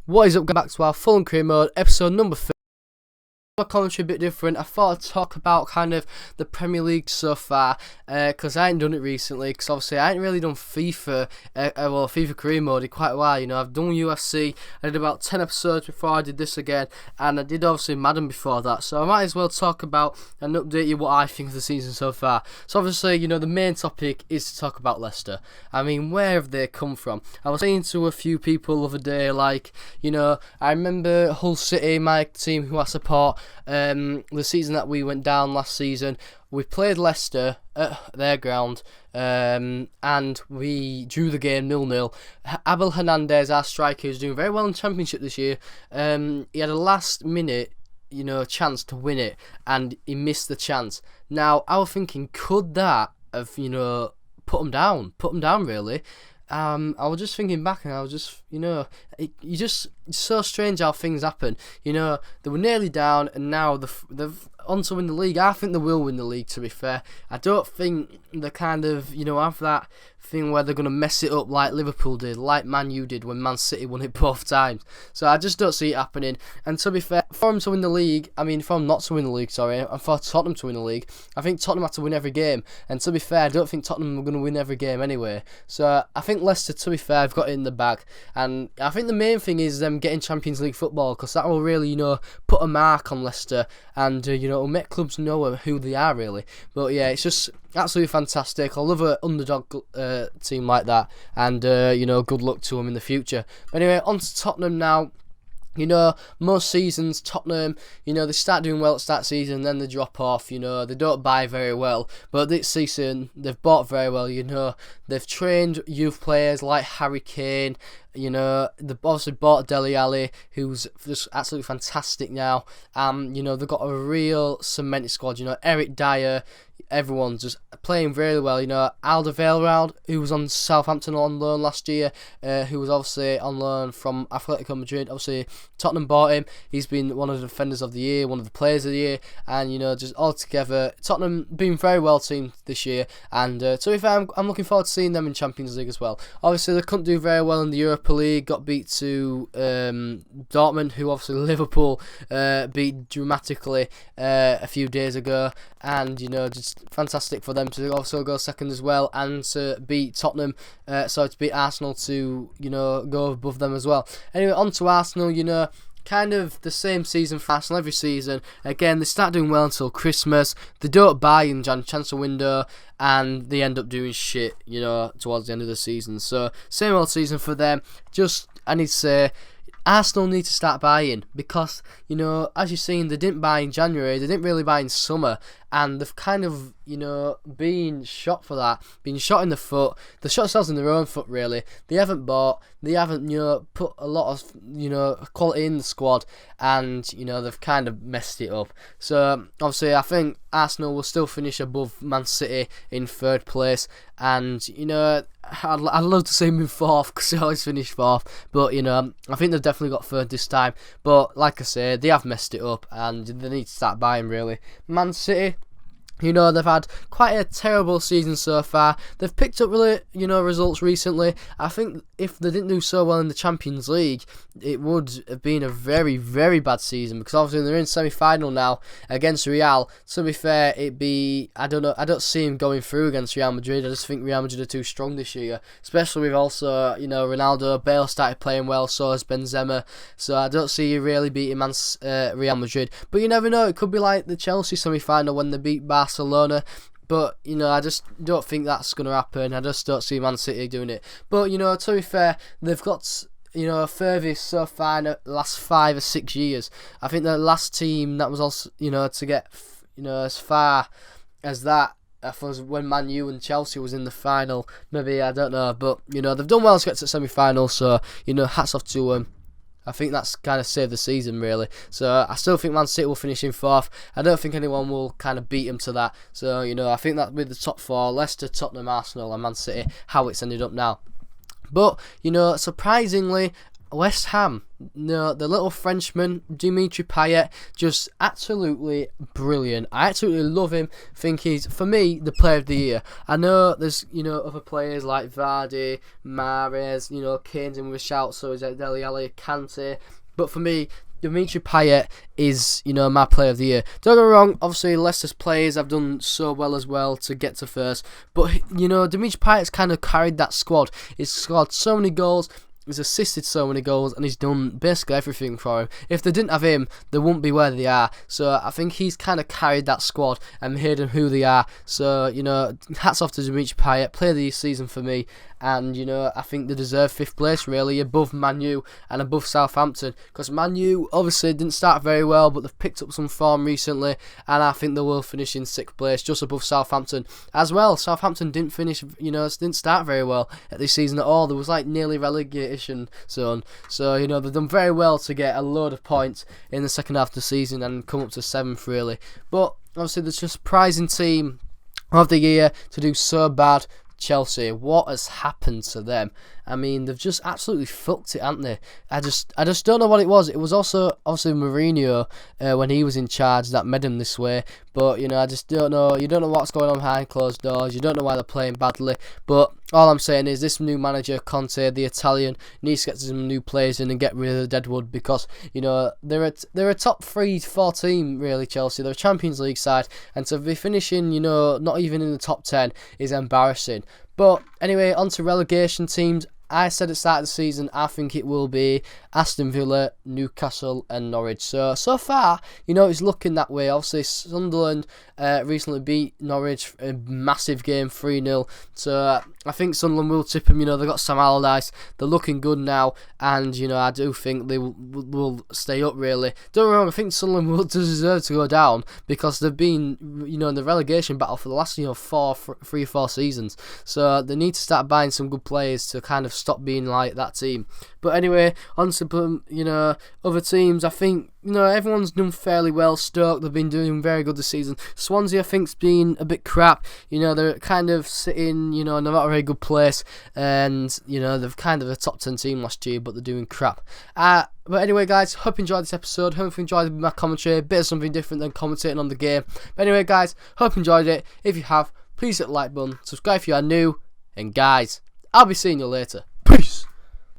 What is up? Going back to our Fulham career mode, episode number 3. My commentary a bit different. I thought I'd talk about kind of the Premier League so far, because I ain't done it recently, because obviously I ain't really done FIFA, FIFA career mode in quite a while. You know, I've done UFC, I did about 10 episodes before I did this again, and I did obviously Madden before that, so I might as well talk about and update you what I think of the season so far. So obviously, you know, the main topic is to talk about Leicester. I mean, where have they come from? I was saying to a few people the other day, like, you know, I remember Hull City, my team who I support, the season that we went down last season, we played Leicester at their ground, and we drew the game 0-0. Abel Hernandez, our striker, who's doing very well in the Championship this year, he had a last minute, you know, chance to win it, and he missed the chance. Now, I was thinking, could that have, you know, put him down really? I was just thinking back, and I was just, you know, it's so strange how things happen. You know, they were nearly down, and now they've on to win the league. I think they will win the league, to be fair. I don't think they kind of, you know, have that thing where they're going to mess it up like Liverpool did, like Man U did when Man City won it both times. So I just don't see it happening. And to be fair, for them to win the league, I mean, for them not to win the league, sorry, and for Tottenham to win the league, I think Tottenham have to win every game. And to be fair, I don't think Tottenham are going to win every game anyway. So I think Leicester, to be fair, have got it in the bag. And I think the main thing is them getting Champions League football, because that will really, you know, put a mark on Leicester, and you know, it'll make clubs know who they are really. But yeah, it's just absolutely fantastic. I love an underdog team like that, and you know, good luck to them in the future. But anyway, on to Tottenham now. You know, most seasons, Tottenham, you know, they start doing well at start season, then they drop off, you know, they don't buy very well. But this season, they've bought very well, you know. They've trained youth players like Harry Kane, you know, they've obviously bought Dele Alli, who's just absolutely fantastic now. You know, they've got a real cemented squad, you know, Eric Dyer, everyone's just playing really well. You know, Alderweireld, who was on Southampton on loan last year, who was obviously on loan from Atletico Madrid. Obviously, Tottenham bought him. He's been one of the defenders of the year, one of the players of the year, and you know, just all together, Tottenham been very well teamed this year. And to be fair, I'm looking forward to seeing them in Champions League as well. Obviously, they couldn't do very well in the Europa League. Got beat to Dortmund, who obviously Liverpool beat dramatically a few days ago. And you know, just fantastic for them to also go second as well, and to beat Tottenham, to beat Arsenal to, you know, go above them as well. Anyway, on to Arsenal. You know, kind of the same season for Arsenal every season. Again, they start doing well until Christmas. They don't buy in Jan transfer window, and they end up doing shit, you know, towards the end of the season. So same old season for them. Just, I need to say, Arsenal need to start buying, because, you know, as you've seen, they didn't buy in January, they didn't really buy in summer, and they've kind of, you know, been shot for that, been shot in the foot. They shot themselves in their own foot, really. They haven't bought, they haven't, you know, put a lot of, you know, quality in the squad, and, you know, they've kind of messed it up. So, obviously, I think Arsenal will still finish above Man City in third place, and, you know, I'd love to see them in fourth, because they always finish fourth, but, you know, I think they've definitely got third this time. But, like I say, they have messed it up, and they need to start buying, really. Man City, you know, they've had quite a terrible season so far. They've picked up really, you know, results recently. I think if they didn't do so well in the Champions League, it would have been a very, very bad season, because obviously they're in semi-final now against Real. To be fair, I don't know, I don't see him going through against Real Madrid. I just think Real Madrid are too strong this year, especially with also, you know, Ronaldo, Bale started playing well, so has Benzema. So I don't see you really beating Real Madrid. But you never know, it could be like the Chelsea semi-final when they beat Barcelona. But, you know, I just don't think that's going to happen. I just don't see Man City doing it. But, you know, to be fair, they've got, you know, furthest so far in the last 5 or 6 years. I think the last team that was also, you know, to get, you know, as far as that, I suppose, when Man U and Chelsea was in the final. Maybe, I don't know. But, you know, they've done well to get to the semi-final. So, you know, hats off to them. I think that's kind of saved the season, really. So I still think Man City will finish in fourth. I don't think anyone will kind of beat them to that. So, you know, I think that with the top four, Leicester, Tottenham, Arsenal and Man City, how it's ended up now. But, you know, surprisingly, West Ham, no, the little Frenchman, Dimitri Payet, just absolutely brilliant. I absolutely love him. Think he's, for me, the player of the year. I know there's, other players like Vardy, Mahrez, Kane's in with a shout, so is Dele Alli, Kante. But for me, Dimitri Payet is, my player of the year. Don't get me wrong, obviously Leicester's players have done so well as well to get to first. But, Dimitri Payet's kind of carried that squad. He's scored so many goals. He's assisted so many goals and he's done basically everything for him. If they didn't have him, they wouldn't be where they are. So I think he's kind of carried that squad and made them who they are. So, hats off to Dimitri Payet, player of the season for me. And, I think they deserve 5th place, really, above Man U and above Southampton. Because Man U, obviously, didn't start very well, but they've picked up some form recently. And I think they will finish in 6th place, just above Southampton. As well, Southampton didn't finish, didn't start very well at this season at all. There was, nearly relegation zone. So, they've done very well to get a load of points in the second half of the season and come up to 7th, really. But, obviously, there's just a surprising team of the year to do so bad. Chelsea, what has happened to them? I mean, they've just absolutely fucked it, haven't they? I just don't know what it was. It was also obviously Mourinho when he was in charge that made him this way. But I just don't know. You don't know what's going on behind closed doors. You don't know why they're playing badly. But all I'm saying is this new manager, Conte, the Italian, needs to get some new players in and get rid of the deadwood because they're a top 3-4 team really. Chelsea, they're a Champions League side, and to be finishing not even in the top 10 is embarrassing. But anyway, on to relegation teams. I said at the start of the season, I think it will be Aston Villa, Newcastle and Norwich. So far, it's looking that way. Obviously, Sunderland recently beat Norwich, a massive game, 3-0. So I think Sunderland will tip them. They've got Sam Allardyce. They're looking good now. And, I do think they will stay up, really. Don't get me wrong, I think Sunderland will deserve to go down because they've been, in the relegation battle for the last, 3-4 seasons. So they need to start buying some good players to kind of stop being like that team. But anyway, on to other teams. I think everyone's done fairly well. Stoke, they've been doing very good this season. Swansea, I think's been a bit crap. They're kind of sitting in not a very good place, and they're kind of a top 10 team last year, but they're doing crap. But anyway, guys, hope you enjoyed this episode. Hope you enjoyed my commentary, a bit of something different than commentating on the game. But anyway, guys, hope you enjoyed it. If you have, please hit the like button, subscribe if you are new, and guys, I'll be seeing you later.